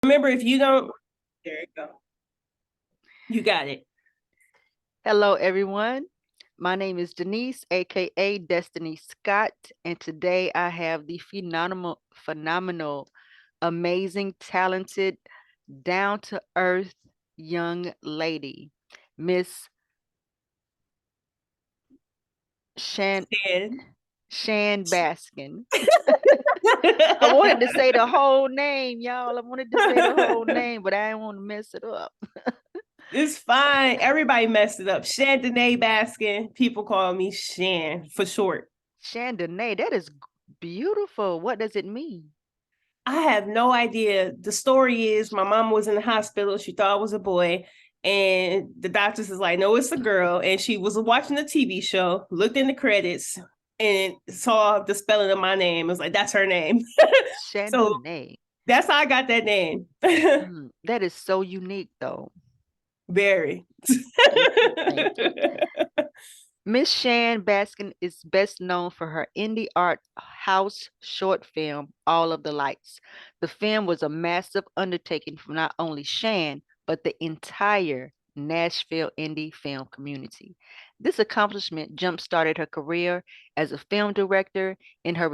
Remember, if you don't, there you go. You got it. Hello, everyone. My name is Denise, aka Destiny Scott, and today I have the phenomenal, amazing, talented, down to earth young lady, Miss Shan And Shan Baskin. I wanted to say the whole name, y'all. I wanted to say the whole name, but I didn't want to mess it up. it's fine. Everybody messed it up. Chandonae Baskin. People call me Shan for short. Chandonae, that is beautiful. What does it mean? I have no idea. The story is my mom was in the hospital. She thought I was a boy. And the doctors is like, no, it's a girl. And she was watching a TV show, looked in the credits, and saw the spelling of my name. It was like, that's her name. So Chandonae. that's how I got that name. That is so unique, though. Very. Thank you. Thank you. Miss Shan Baskin is best known for her indie art house short film, All of the Lights. The film was a massive undertaking for not only Shan, but the entire Nashville indie film community. This accomplishment jump-started her career as a film director in her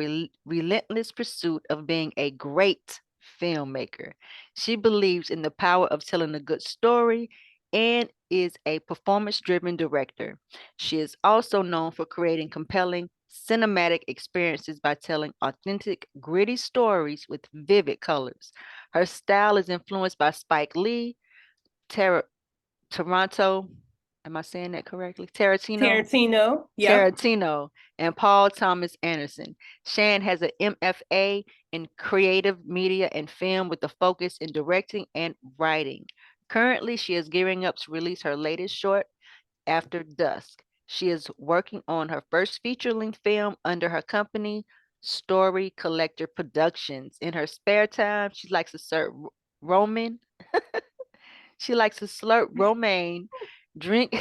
relentless pursuit of being a great filmmaker. She believes in the power of telling a good story and is a performance-driven director. She is also known for creating compelling cinematic experiences by telling authentic, gritty stories with vivid colors. Her style is influenced by Spike Lee, Toronto, am I saying that correctly? Tarantino. Yep. Tarantino, and Paul Thomas Anderson. Shan has an M.F.A. in creative media and film with a focus in directing and writing. Currently, she is gearing up to release her latest short, After Dusk. She is working on her first feature-length film under her company, Story Collector Productions. In her spare time, she likes to serve ramen. She likes to slurp romaine, drink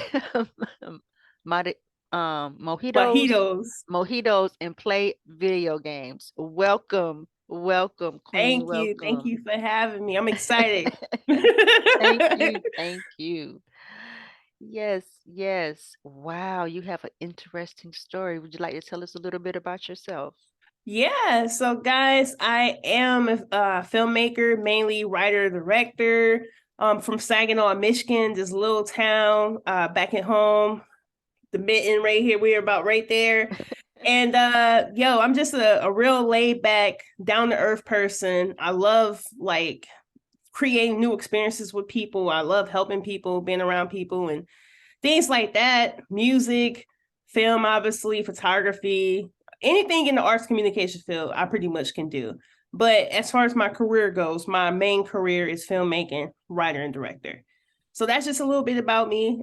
modi- mojitos, Mojitos. and play video games. Welcome, welcome, Queen, Thank you. Thank welcome. you for having me. I'm excited. Thank you, thank you. Yes, yes. Wow, you have an interesting story. Would you like to tell us a little bit about yourself? Yeah, so guys, I am a filmmaker, mainly writer, director, from Saginaw, Michigan, this little town back at home. The mitten right here, we're about right there. And I'm just a real laid back, down to earth person. I love like creating new experiences with people. I love helping people, being around people, and things like that. Music, film, obviously, photography, anything in the arts communication field, I pretty much can do. But as far as my career goes, my main career is filmmaking, writer, and director. So that's just a little bit about me.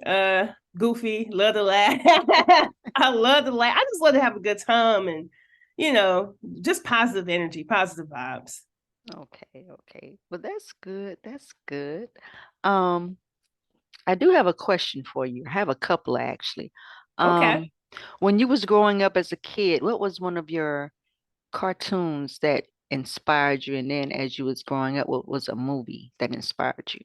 Goofy, love to laugh. I love to laugh. I just love to have a good time and, just positive energy, positive vibes. Okay, okay. Well, that's good. That's good. Um, I do have a question for you. I have a couple actually. Okay. Um, when you was growing up as a kid, what was one of your cartoons that inspired you? And then as you was growing up, what was a movie that inspired you?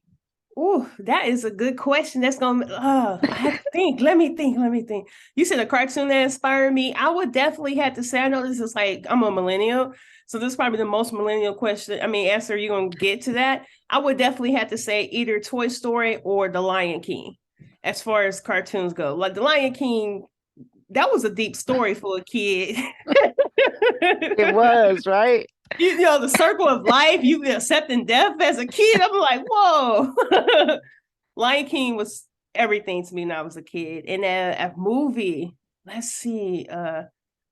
Oh, that is a good question. That's gonna. I have to think. Let me think. Let me think. You said a cartoon that inspired me. I would definitely have to say. I know this is like I'm a millennial, so this is probably the most millennial question. I mean, answer you're gonna get to that. I would definitely have to say either Toy Story or The Lion King, as far as cartoons go. Like The Lion King, that was a deep story for a kid. It was, right? The circle of life, you accepting death as a kid. I'm like, whoa. Lion King was everything to me when I was a kid. And a movie, let's see,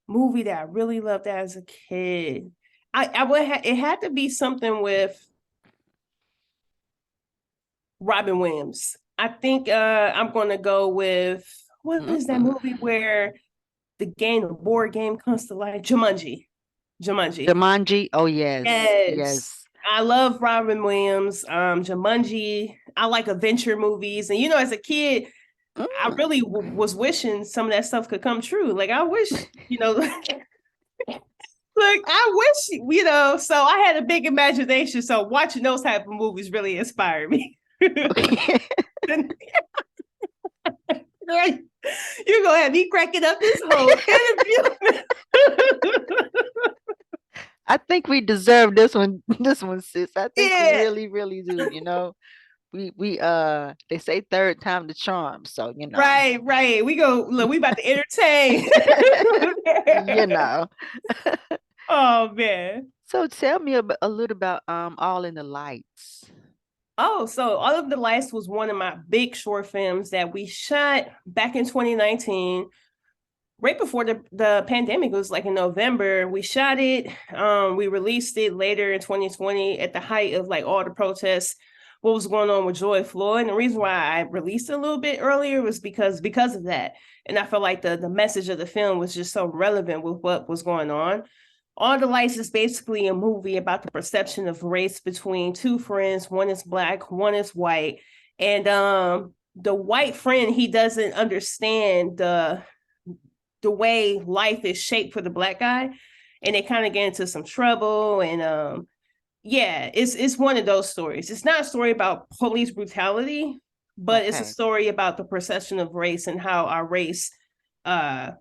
movie that I really loved as a kid. I would it had to be something with Robin Williams. I think I'm gonna go with what is that Mm. movie where the board game comes to life? Jumanji. Jumanji. Jumanji. Oh, yes, Yes. yes. I love Robin Williams, Jumanji. I like adventure movies. And, as a kid, I Mm. really was wishing some of that stuff could come true. Like, I wish, Look, I wish, so I had a big imagination. So watching those type of movies really inspired me. Okay. You're gonna have me cracking up this whole interview. I think we deserve this one, this one, sis. I think we Yeah, really, really do, you know. We they say third time the charm, so you know. right. We go look, we about to entertain. You know. Oh man. So tell me a little about All in the Lights. Oh, so All of the Lights was one of my big short films that we shot back in 2019, right before the pandemic. It was like in November. We shot it. We released it later in 2020 at the height of like all the protests, what was going on with George Floyd. And the reason why I released it a little bit earlier was because of that. And I felt like the message of the film was just so relevant with what was going on. All the Lights is basically a movie about the perception of race between two friends. One is black, one is white. And the white friend, he doesn't understand the way life is shaped for the black guy. And they kind of get into some trouble. And yeah, it's one of those stories. It's not a story about police brutality, but it's a Okay. story about the perception of race and uh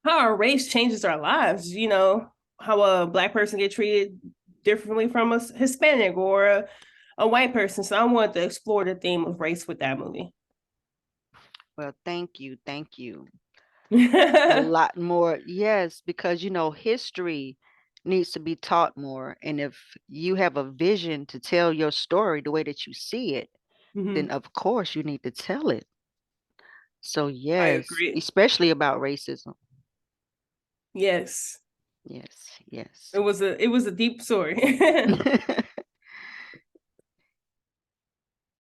how our race changes our lives. How a black person get treated differently from a Hispanic or a white person. So I wanted to explore the theme of race with that movie. Well, thank you. Thank you. A lot more. Yes, because you know, history needs to be taught more. And if you have a vision to tell your story the way that you see it, then Mhm. of course you need to tell it. So I yes, agree. especially about racism. Yes. Yes, yes. It was a deep story.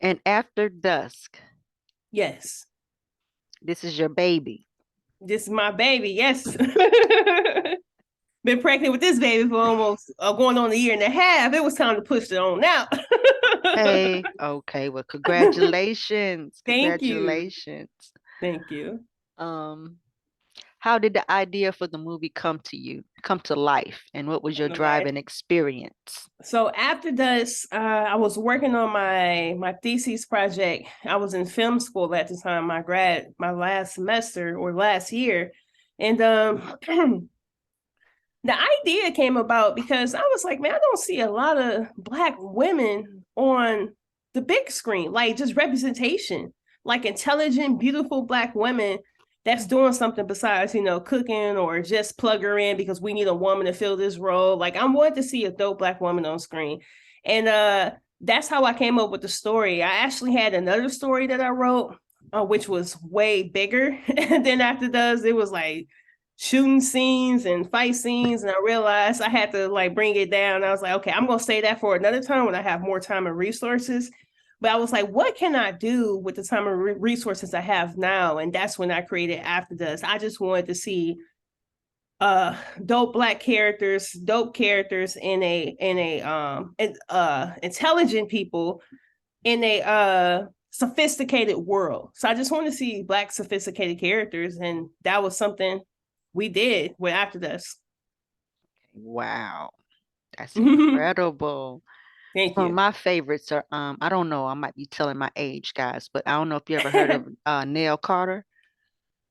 And after dusk, Yes. this is your baby. This is my baby. Yes. Been pregnant with this baby for almost going on a year and a half. It was time to push it on out. Okay, okay. Well, congratulations. Thank you. Congratulations. Thank you. Um, how did the idea for the movie come to you, come to life, and what was your No lie. driving experience? So after this, I was working on my thesis project. I was in film school at the time, my last semester or last year, and the idea came about because I was like, man, I don't see a lot of black women on the big screen, like just representation, like intelligent, beautiful black women that's doing something besides, cooking or just plug her in because we need a woman to fill this role. Like I wanted to see a dope black woman on screen. And that's how I came up with the story. I actually had another story that I wrote, which was way bigger. And then after those, it was like shooting scenes and fight scenes, and I realized I had to like bring it down. I was like, okay, I'm gonna say that for another time when I have more time and resources. But I was like, what can I do with the time and resources I have now? And that's when I created After Dusk. I just wanted to see dope black characters, dope characters in a intelligent people in a sophisticated world. So I just want to see black sophisticated characters, and that was something we did with After Dusk. Wow, that's Thank incredible. Some of you. my favorites are I don't know, I might be telling my age, guys, but I don't know if you ever heard of Nell Carter,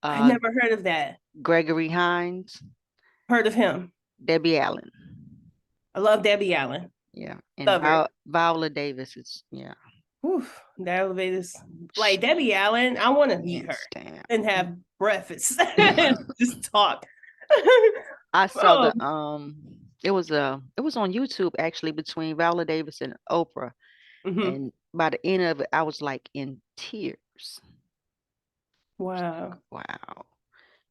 I uh never heard of that. Gregory Hines, Heard of him. Debbie Allen. I love Debbie Allen. Yeah, and Love her. Viola Davis is yeah, Whew, the elevators. sh- Like Debbie Allen, I want to meet her hands down. and have breakfast and just talk. I saw Oh, the it was on YouTube actually between Viola Davis and Oprah, mhm. and by the end of it, I was like in tears. Wow. Wow,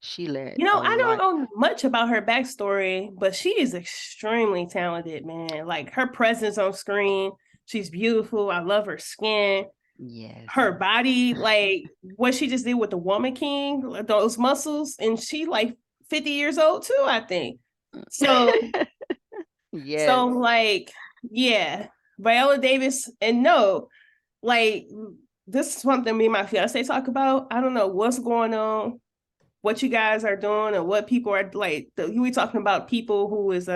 she led You know, a I don't life. know much about her backstory, but she is extremely talented, man. Like her presence on screen, she's beautiful. I love her skin, Yes. her body, like what she just did with the Woman King, those muscles, and she like 50 years old too, I think. So, Yes. so like, yeah, Viola Davis, and no, like this is something me and my fiance talk about. I don't know what's going on what you guys are doing or what people are like. We talking about people who is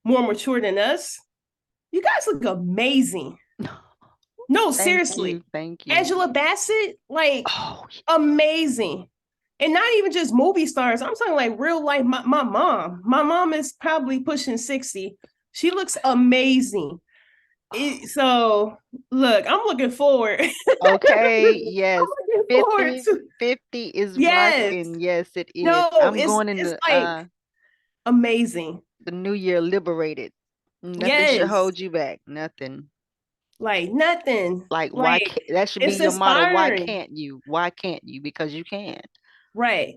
more mature than us. You guys look amazing. No, Thank seriously. you. Thank you. Angela Bassett, like Oh, amazing. And not even just movie stars. I'm talking like real life. My mom. My mom is probably pushing 60. She looks amazing. So look, I'm looking forward. okay. I'm Yes. looking forward 50, to 50 is yes. rocking. Yes, it is. No, I'm going in it's like amazing. the new year liberated. Nothing should Yes. hold you back. Nothing. Like nothing. Like why Like can't that should be it's your motto? Why inspiring. can't you? Why can't you? Because you can. Right.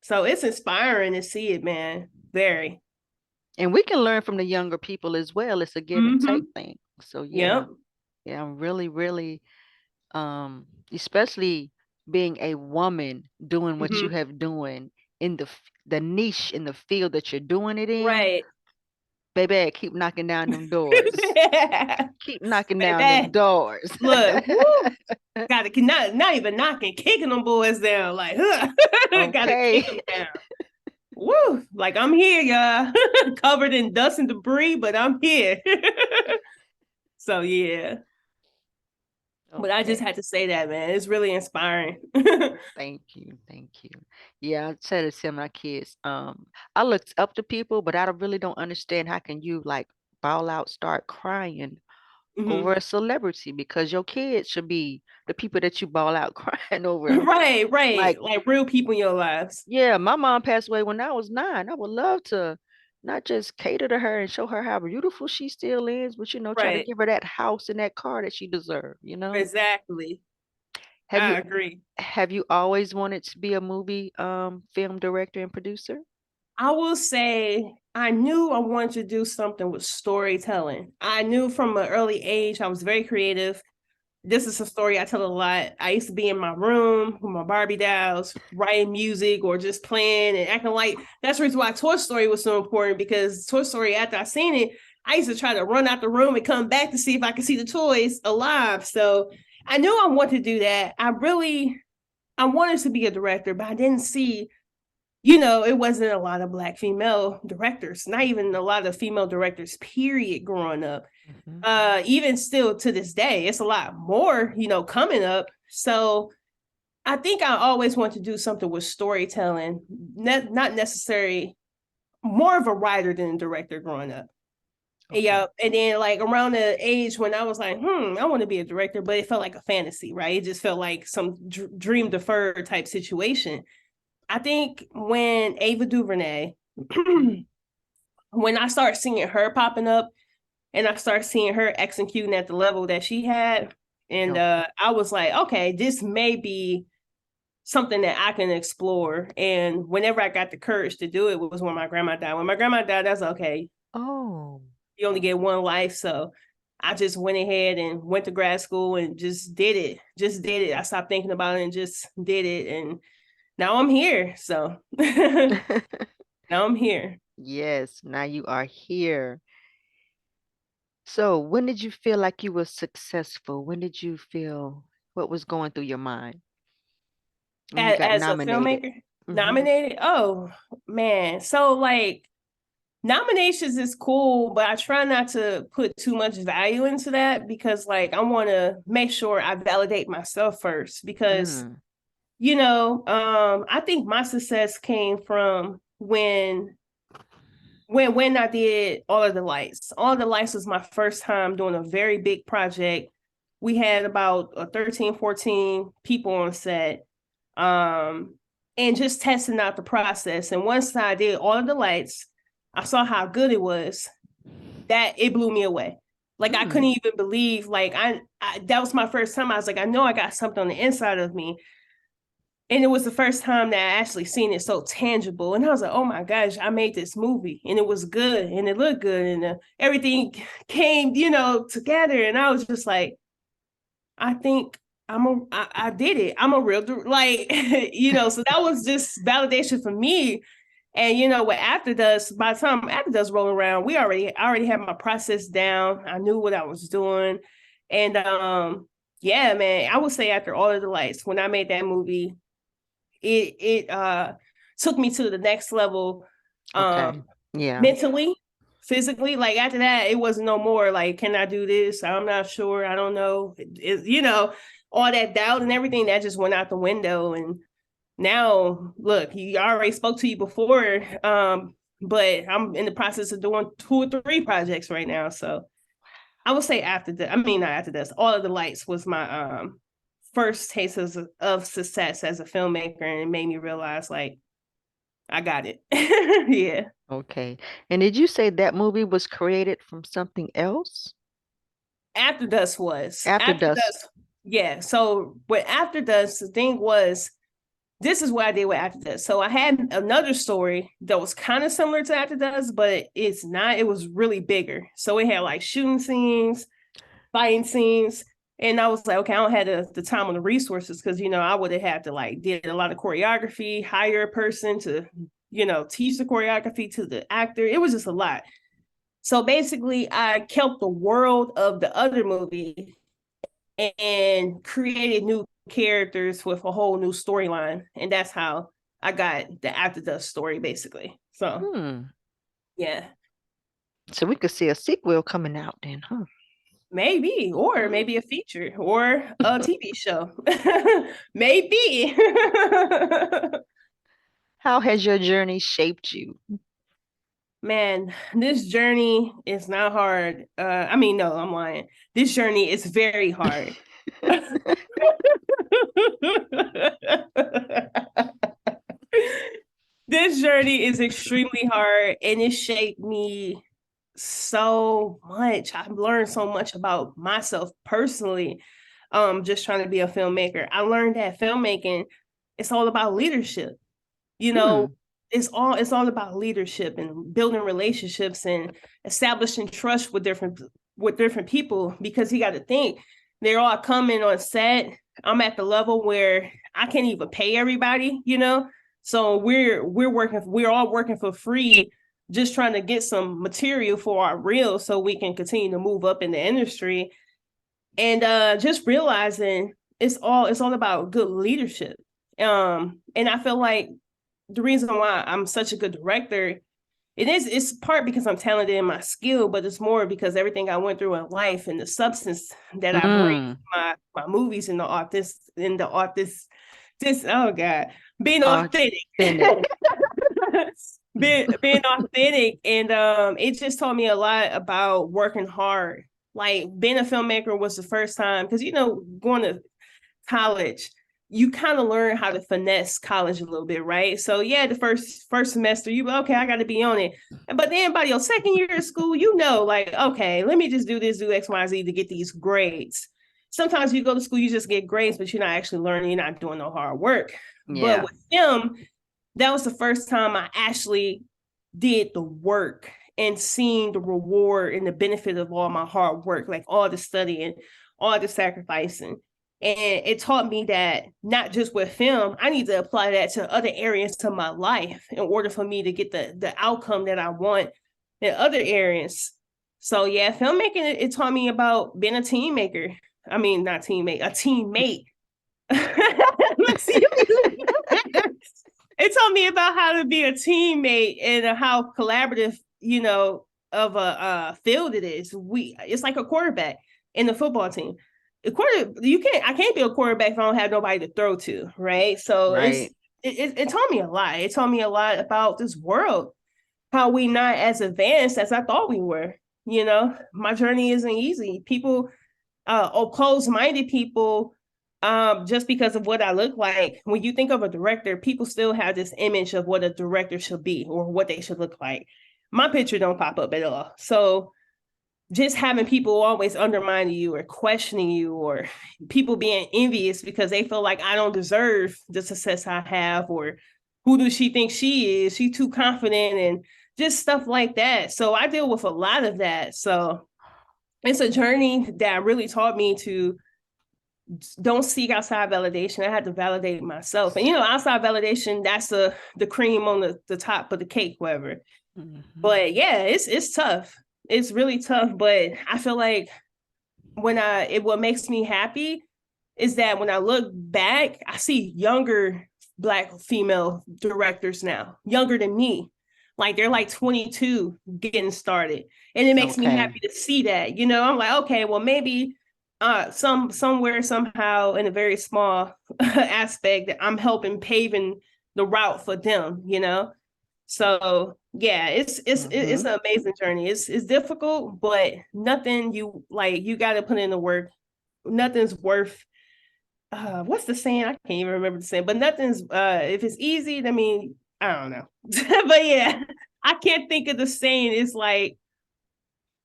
So it's inspiring to see it, man. Very. And we can learn from the younger people as well. It's a give and take Mm-hmm. thing. So yeah. Yep. Yeah, I'm really, really especially being a woman doing what you Mm-hmm. have doing in the niche in the field that you're doing it in, Right. baby, keep knocking down them doors. Keep knocking down them Baby, doors. look, woo, gotta not even knocking, kicking them boys down. Like, huh. Gotta kick them Okay. down. Woo! Like I'm here, y'all. Covered in dust and debris, but I'm here. So yeah. But I just Okay. had to say that, man. It's really inspiring. Thank you. Thank you. Yeah, I try to tell my kids, I looked up to people, but I really don't understand how can you like bawl out, start crying over Mhm. a celebrity because your kids should be the people that you bawl out crying over. Right, right. Like, Like real people in your lives. yeah, my mom passed away when I was 9. I would love to not just cater to her and show her how beautiful she still is, but try to Right. give her that house and that car that she deserved. Exactly. Have I you agree. have you always wanted to be a movie film director and producer? I will say I knew I wanted to do something with storytelling. I knew from an early age I was very creative. This is a story I tell a lot. I used to be in my room with my Barbie dolls, writing music or just playing and acting like that's the reason why Toy Story was so important because Toy Story, after I seen it, I used to try to run out the room and come back to see if I could see the toys alive. So I knew I wanted to do that. I wanted to be a director, but I didn't see, it wasn't a lot of Black female directors, not even a lot of female directors, period, growing up. Hmm. Even still to this day, it's a lot more, coming up. So I think I always want to do something with storytelling, not necessarily more of a writer than a director growing up. Okay. Yeah. And then like around the age when I was like, I want to be a director, but it felt like a fantasy, right? It just felt like some dream deferred type situation. I think when Ava DuVernay, Hmm. when I start seeing her popping up and I start seeing her executing at the level that she had, and Okay. I was like, okay, this may be something that I can explore. And whenever I got the courage to do it was when my grandma died. When my grandma died, that's okay. Oh. You only get one life, so I just went ahead and went to grad school and just did it. Just did it. I stopped thinking about it and just did it, and now I'm here. So now I'm here. Yes, now you are here. So, when did you feel like you were successful? When did you feel what was going through your mind when you got As a nominated? filmmaker, Hmm. nominated. Oh man, so like nominations is cool, but I try not to put too much value into that because like I want to make sure I validate myself first because Mm. I think my success came from when I did All of the Lights. All of the Lights was my first time doing a very big project. We had about 13, 14 people on set. Um, and just testing out the process. And once I did All of the Lights, I saw how good it was. That it blew me away. Like I couldn't Mm. even believe, like that was my first time. I was like, I know I got something on the inside of me, and it was the first time that I actually seen it so tangible. And I was like, oh my gosh, I made this movie and it was good and it looked good and everything came, together. And I was just like, I think I did it. I'm a real, like, so that was just validation for me. And, with After Dusk, by the time After Dusk rolled around, I already had my process down. I knew what I was doing. And, yeah, man, I would say after All of the Lights, when I made that movie, it took me to the next level, Okay. Yeah. mentally, physically. Like after that, it was no more like, can I do this? I'm not sure. I don't know. All that doubt and everything that just went out the window. And now, look, he already spoke to you before, but I'm in the process of doing 2 or 3 projects right now. So I would say after that, I mean, not after this, All of the Lights was my first taste of success as a filmmaker, and it made me realize like I got it. Yeah. Okay. And did you say that movie was created from something else? After Dusk was After after Dusk. Dusk. Yeah. So with After Dusk, the thing was, this is what I did with After Dusk. So I had another story that was kind of similar to After Dusk, but it's not. It was really bigger. So it had like shooting scenes, fighting scenes. And I was like, okay, I don't have the time or the resources because, I would have had to like did a lot of choreography, hire a person to, teach the choreography to the actor. It was just a lot. So basically, I kept the world of the other movie and created new characters with a whole new storyline. And that's how I got the After Dusk story, basically. So, Hmm. yeah, So we could see a sequel coming out then, huh? maybe, or Hmm. maybe a feature or a TV show. Maybe. How has your journey shaped you? Man, this journey is not hard. I mean, no, I'm lying. This journey is very hard. This journey is extremely hard and it shaped me so much. I've learned so much about myself personally, just trying to be a filmmaker. I learned that filmmaking, it's all about leadership. You know, Hmm. it's all about leadership and building relationships and establishing trust with different people, because you got to think they're all coming on set. I'm at the level where I can't even pay everybody. So we're all working for free, just trying to get some material for our reel so we can continue to move up in the industry. And just realizing it's all about good leadership. And I feel like the reason why I'm such a good director, it's part because I'm talented in my skill, but it's more because everything I went through in life and the substance that I bring Mm. my movies and the artist this oh god, being authentic. Authentic. being authentic, and it just taught me a lot about working hard. Like being a filmmaker was the first time, because going to college, you kind of learn how to finesse college a little bit, right? So yeah, the first semester, you okay, I got to be on it. But then by your second year of school, like, okay, let me just do this, do X, Y, Z to get these grades. Sometimes you go to school, you just get grades, but you're not actually learning, you're not doing no hard work. But Yeah. with film, that was the first time I actually did the work and seeing the reward and the benefit of all my hard work, like all the studying, all the sacrificing. And it taught me that not just with film, I need to apply that to other areas of my life in order for me to get the outcome that I want in other areas. So yeah, filmmaking, it taught me about being a team maker. I mean, not teammate, a teammate. It taught me about how to be a teammate and how collaborative, of a field it is. It's like a quarterback in the football team. I can't be a quarterback if I don't have nobody to throw to, right? So Right. it taught me a lot. It taught me a lot about this world, how we not as advanced as I thought we were. My journey isn't easy. People, or closed-minded people, just because of what I look like. When you think of a director, people still have this image of what a director should be or what they should look like. My picture don't pop up at all. So just having people always undermining you or questioning you, or people being envious because they feel like I don't deserve the success I have, or who does she think she is? She too confident, and just stuff like that. So I deal with a lot of that. So it's a journey that really taught me to don't seek outside validation. I had to validate myself. And outside validation, that's the cream on the top of the cake, whatever. Mhm. But yeah, it's tough. It's really tough. But I feel like what makes me happy is that when I look back, I see younger Black female directors now, younger than me. Like they're like 22 getting started. And it makes me Okay. happy to see that. I'm like, okay, well, maybe somewhere, somehow, in a very small aspect, that I'm helping paving the route for them. So yeah, it's Mm-hmm. an amazing journey. It's difficult, but nothing you got to put in the work. Nothing's worth what's the saying? I can't even remember the saying, but nothing's if it's easy, I mean, I don't know. But yeah, I can't think of the saying. It's like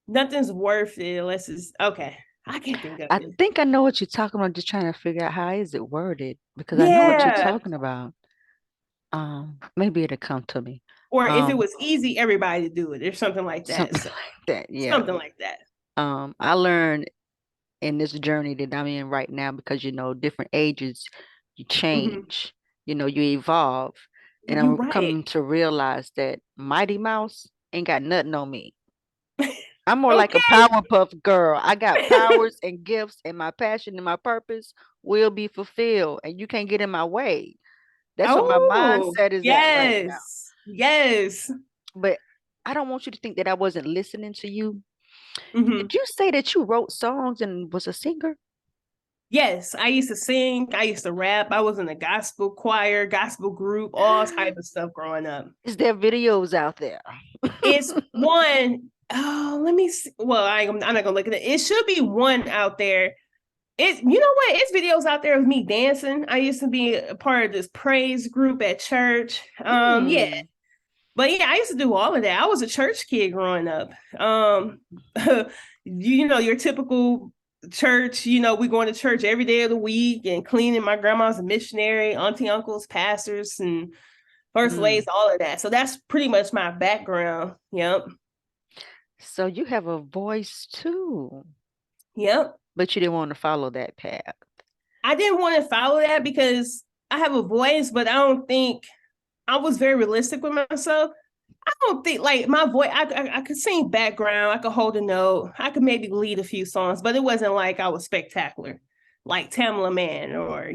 nothing's worth it unless it's okay. I can't think of I it. think I know what you're talking about. Just trying to figure out how is it worded because I know what you're Yeah. talking about. Maybe it'll come to me. Or if it Um, was easy, everybody to do it, or something like that. something So like that. Yeah. something like that. I learned in this journey that I'm in right now because different ages you Mm-hmm. change, you evolve. And You're I'm right. coming to realize that Mighty Mouse ain't got nothing on me. I'm more like a Okay. Powerpuff Girl. I got powers and gifts, and my passion and my purpose will be fulfilled, and you can't get in my way. That's what my Oh, mindset is at right now. yes. Yes. But I don't want you to think that I wasn't listening to you. Mm-hmm. Did you say that you wrote songs and was a singer? Yes, I used to sing. I used to rap. I was in a gospel choir, gospel group, all type of stuff growing up. Is there videos out there? It's one. Oh, let me see. Well, I'm not gonna look at it. It should be one out there. You know what? It's videos out there of me dancing. I used to be a part of this praise group at church. Yeah, Hmm. but yeah, I used to do all of that. I was a church kid growing up. Your typical church, we going to church every day of the week and cleaning. My grandma's a missionary, auntie, uncles, pastors, and first ladies, Mm. all of that. So that's pretty much my background. Yep. So you have a voice too, Yep. but you didn't want to follow that path. I didn't want to follow that because I have a voice, but I don't think I was very realistic with myself. I don't think like my voice. I could sing background. I could hold a note. I could maybe lead a few songs, but it wasn't like I was spectacular, like Tamala Man or.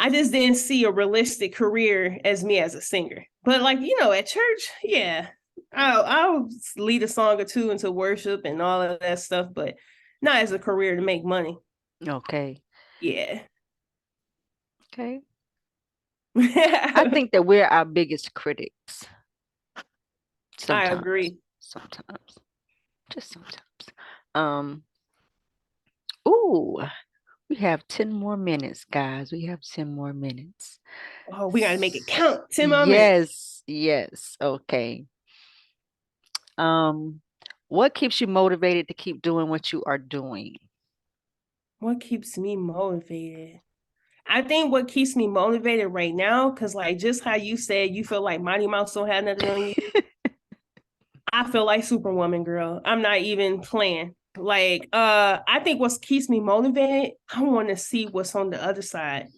I just didn't see a realistic career as me as a singer. But like at church, yeah, I'll lead a song or two into worship and all of that stuff, but not as a career to make money. Okay. Yeah. Okay. I I think that we're our biggest critics sometimes. agree. Sometimes. Just sometimes. Um, ooh, we have 10 more minutes, guys. We have 10 more minutes. Oh, we gotta make it count. 10 more minutes. Yes, yes. Okay. Um, what keeps you motivated to keep doing what you are doing? What keeps me motivated? I think what keeps me motivated right now, because like just how you said you feel like Mighty Mouse don't have nothing on you, I feel like Superwoman, girl. I'm not even playing. Like, I think what keeps me motivated, I want to see what's on the other side.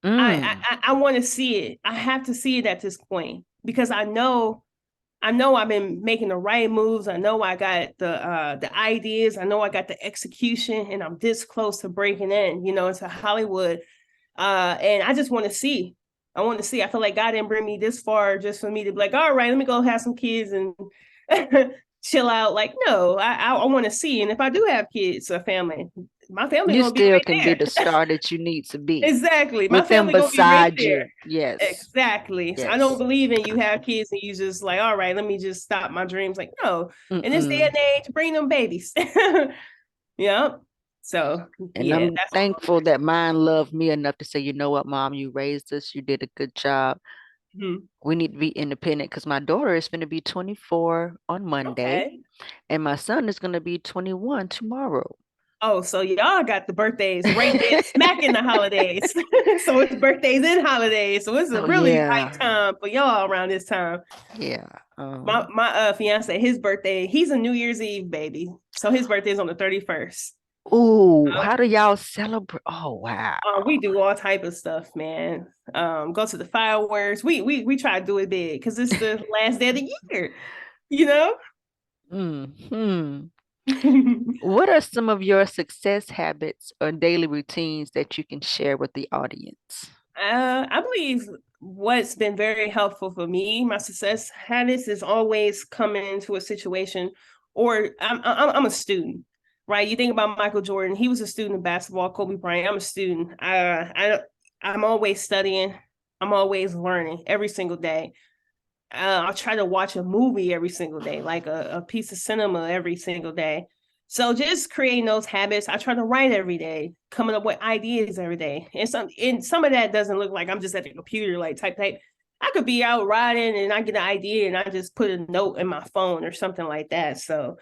Mm, I want to see it. I have to see it at this point because I know I've been making the right moves. I know I got the ideas. I know I got the execution, and I'm this close to breaking into Hollywood. And I just want to see. I want to see. I feel like God didn't bring me this far just for me to be like, all right, let me go have some kids and chill out. Like, no, I want to see. And if I do have kids or family, my family you gonna be still right can be there. the star that you need to be Exactly. My with them family gonna be right beside there. you. Yes, Exactly. So I don't yes. believe in you have kids and you just like, all right, let me just stop my dreams. Like, no, in this day Mm-mm. and age, bring them babies. Yep. So And yeah, I'm that's thankful that mine loved me enough to say, you know what, mom, you raised us, you did a good job. mhm. We need to be independent because my daughter is going to be 24 on Monday, Okay. and my son is going to be 21 tomorrow. Oh, so y'all got the birthdays right there, smack in the holidays. So it's birthdays and holidays. So it's a So really yeah, right time for y'all around this time. yeah. My fiance, his birthday, he's a New Year's Eve baby. So his birthday is on the 31st. Ooh, how do y'all celebrate? Oh wow. We do all type of stuff, man. Go to the fireworks. We try to do it big because it's the last day of the year, you know? Hmm. What are some of your success habits or daily routines that you can share with the audience? I believe what's been very helpful for me, my success habits, is always coming into a situation, or I'm a student, right? You think about Michael Jordan; he was a student of basketball. Kobe Bryant, I'm a student. I'm always studying. I'm always learning every single day. I'll try to watch a movie every single day, like a piece of cinema every single day. So just creating those habits. I try to write every day, coming up with ideas every day. And some of that doesn't look like I'm just at the computer, like type. I could be out riding and I get an idea and I just put a note in my phone or something like that. So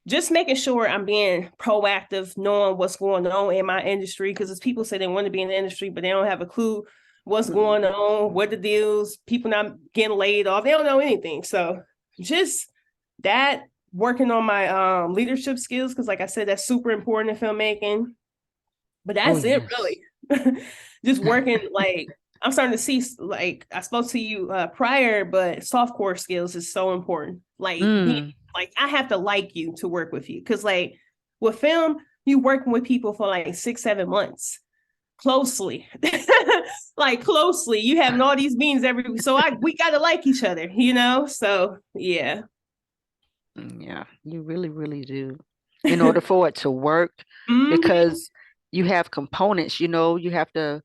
just making sure I'm being proactive, knowing what's going on in my industry. Because as people say they want to be in the industry, but they don't have a clue what's going on, what the deals, people not getting laid off. They don't know anything. So just that, working on my leadership skills, because like I said, that's super important in filmmaking. But Oh, that's it, yes. really. Just working, like I'm starting to see, like I spoke to you prior, but softcore skills is so important. Like being, Mm. like I have to like you to work with you, because like with film, you working with people for like 6-7 months closely, like closely. You having all these meetings every week, so we gotta like each other, you know. So yeah. Yeah, you really, really do. In order for it to work, Mm-hmm. because you have components, you have to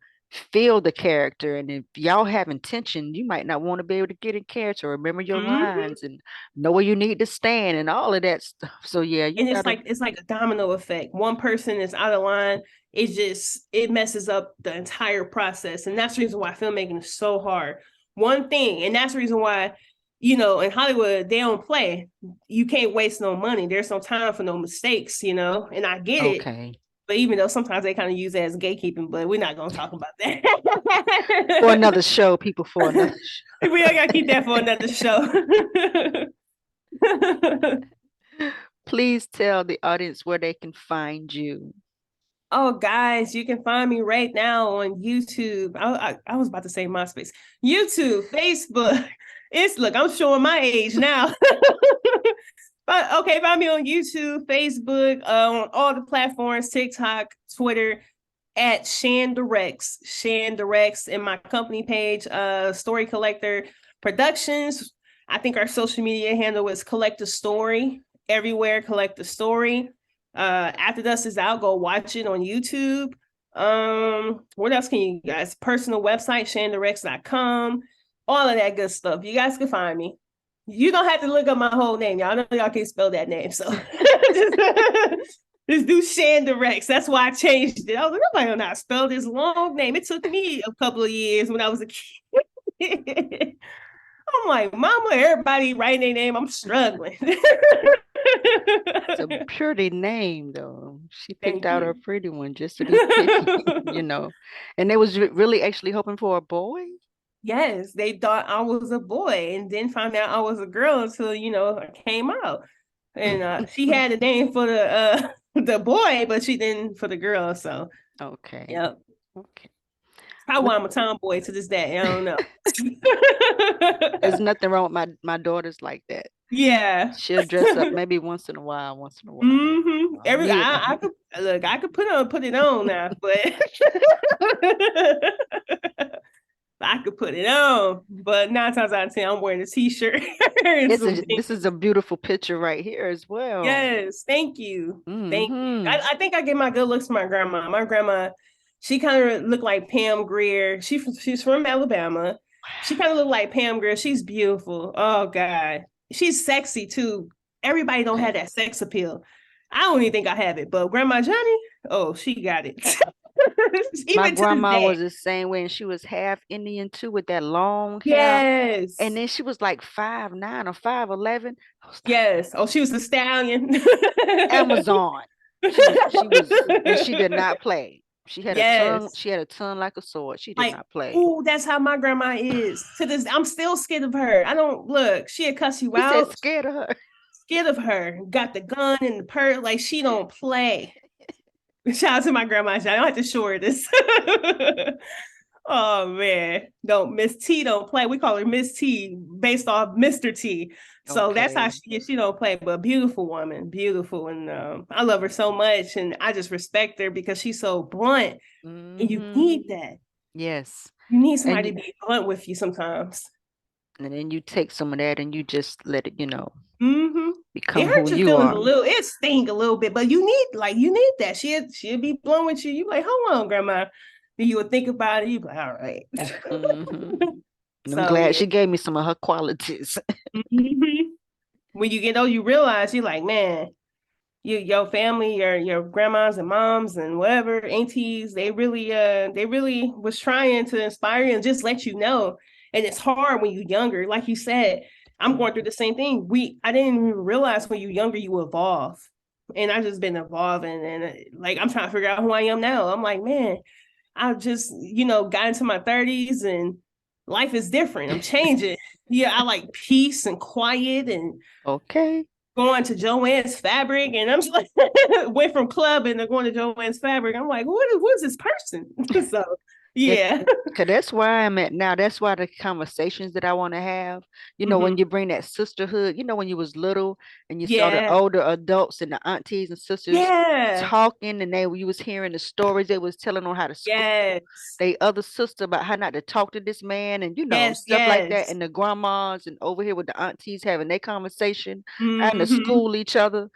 feel the character. And if y'all have intention, you might not want to be able to get in character, remember your Mm-hmm. lines, and know where you need to stand and all of that stuff. So yeah, you And gotta. it's like a domino effect. One person is out of line, it messes up the entire process. And that's the reason why filmmaking is so hard. One thing, and that's the reason why, in Hollywood they don't play. You can't waste no money. There's no time for no mistakes, and I get it. Okay. But even though sometimes they kind of use it as gatekeeping, but we're not gonna talk about For that. another show, people, for another We gotta keep that for another show. show. Please tell the audience where they can find you. Oh, guys, you can find me right now on YouTube. I was about to say MySpace, YouTube, Facebook. Look, I'm showing my age now. But okay, find me on YouTube, Facebook, on all the platforms, TikTok, Twitter, at Shan Directs, and my company page, Story Collector Productions. I think our social media handle is Collect a Story. Everywhere, Collect a Story. After Dust is out, go watch it on YouTube. What else can you guys? Personal website, shandirects.com. All of that good stuff. You guys can find me. You don't have to look up my whole name. Y'all know y'all can't spell that name. So just do Shandirects. That's why I changed it. I was like, nobody know how to spell this long name. It took me a couple of years when I was a kid. I'm like, mama, everybody writing their name. I'm struggling. It's a pretty name, though. She picked Thank out a you. pretty one just to be picky. And they was really actually hoping for a boy. Yes, they thought I was a boy and then found out I was a girl until, I came out. And she had a name for the boy, but she didn't for the girl. So, Okay. yep. Okay. Probably With why I'm a tomboy to this day. I don't know. There's nothing wrong with my daughters like that. Yeah. She'll dress up maybe once in a while, once in a while. Every Me, I could look, I could put it on now, but I could put it on. But 9 times out of 10, I'm wearing a t-shirt and this some is jeans. this is a beautiful picture right here as well. Yes, thank you. Thank you. Mm-hmm. I think I get my good looks from my grandma. My grandma, she kind of looked like Pam Grier. She's from Alabama. She kind of looked like Pam Grier. She's beautiful. Oh God. She's sexy too. Everybody don't have Okay. that sex appeal. I don't even think I have it, but Grandma Johnny, oh, she got it. My Even to this grandma day. was the same way, and she was half Indian too, with that long hair. And Yes. then she was like 5'9" or 5'11". I was like, Yes. Oh, she was a stallion. Amazon. She was, and she did not play. She had a tongue. Yes. She had a tongue like a sword. She did Like, not play. oh, that's how my grandma is. To this, I'm still scared of her. I don't look. She'll cuss you You said out. scared of her. Scared of her. Got the gun and the purse. Like she don't play. Shout out to my grandma. I don't have to show her this. Oh man, don't Miss T don't play. We call her Miss T based off Mr. T. So that's how Okay. she is. She don't play, but beautiful woman, beautiful, and I love her so much, and I just respect her because she's so blunt, and you Mm-hmm. need that. Yes. You need And somebody you to be blunt with you sometimes. and then you take some of that and you just let it, Mm-hmm. It become who hurts your you feelings a are. little. It sting a little bit, but you need that. She'll be blunt with you. You like, hold on, grandma. Then you would think about it. You be like, all right. Hmm. And I'm So glad yeah. she gave me some of her qualities. Mhm. When you get old, you realize you're like, man, your family, your grandmas and moms and whatever aunties, they really was trying to inspire you and just let you know. And it's hard when you're younger, like you said. I'm going through the same thing. I didn't even realize when you're younger you evolve, and I just been evolving, and like I'm trying to figure out who I am now. I'm like, man, I just got into my 30s and life is different. I'm changing. Yeah, I like peace and quiet and Okay. going to Joanne's Fabric, and I'm just like went from clubbing to going to Joanne's Fabric. I'm like, what is this person? So Yeah, yeah. cause that's where I'm at now. That's why the conversations that I want to have, when Mhm. you bring that sisterhood, when you was little and you saw the Yeah. older adults and the aunties and sisters Yeah. talking, and you was hearing the stories they was telling on how to school Yes. they other sister about how not to talk to this man, and Yes. stuff like that, Yes. and the grandmas and over here with the aunties having their conversation, having to Hmm. school each other,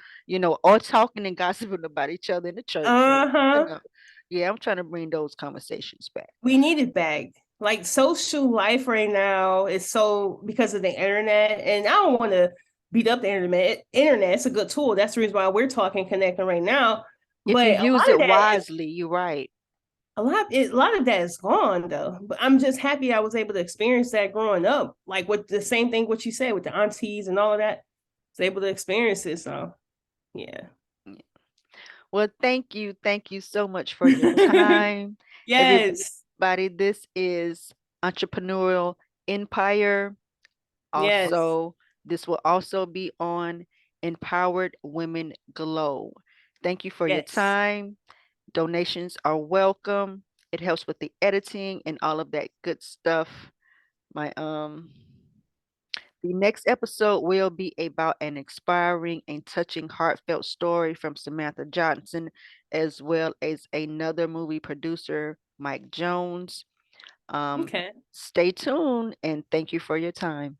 or talking and gossiping about each other in the church. So, Uh-huh. yeah, I'm trying to bring those conversations back. We need it back. Like social life right now is so because of the internet, and I don't want to beat up the internet. Internet, it's a good tool. That's the reason why we're talking, connecting right now. If you But a use lot of it that is wisely, you're right. a lot of that is gone though. But I'm just happy I was able to experience that growing up. Like with the same thing what you said with the aunties and all of that. I was able to experience it. So yeah. Well, thank you so much for your time, Yes. everybody. This is Entrepreneurial Empire. Yes. Also, this will also be on Empowered Women Glow. Thank you for your Yes. time. Donations are welcome. It helps with the editing and all of that good stuff. My The next episode will be about an inspiring and touching heartfelt story from Samantha Johnson, as well as another movie producer, Mike Jones. Um, Okay. Stay tuned and thank you for your time.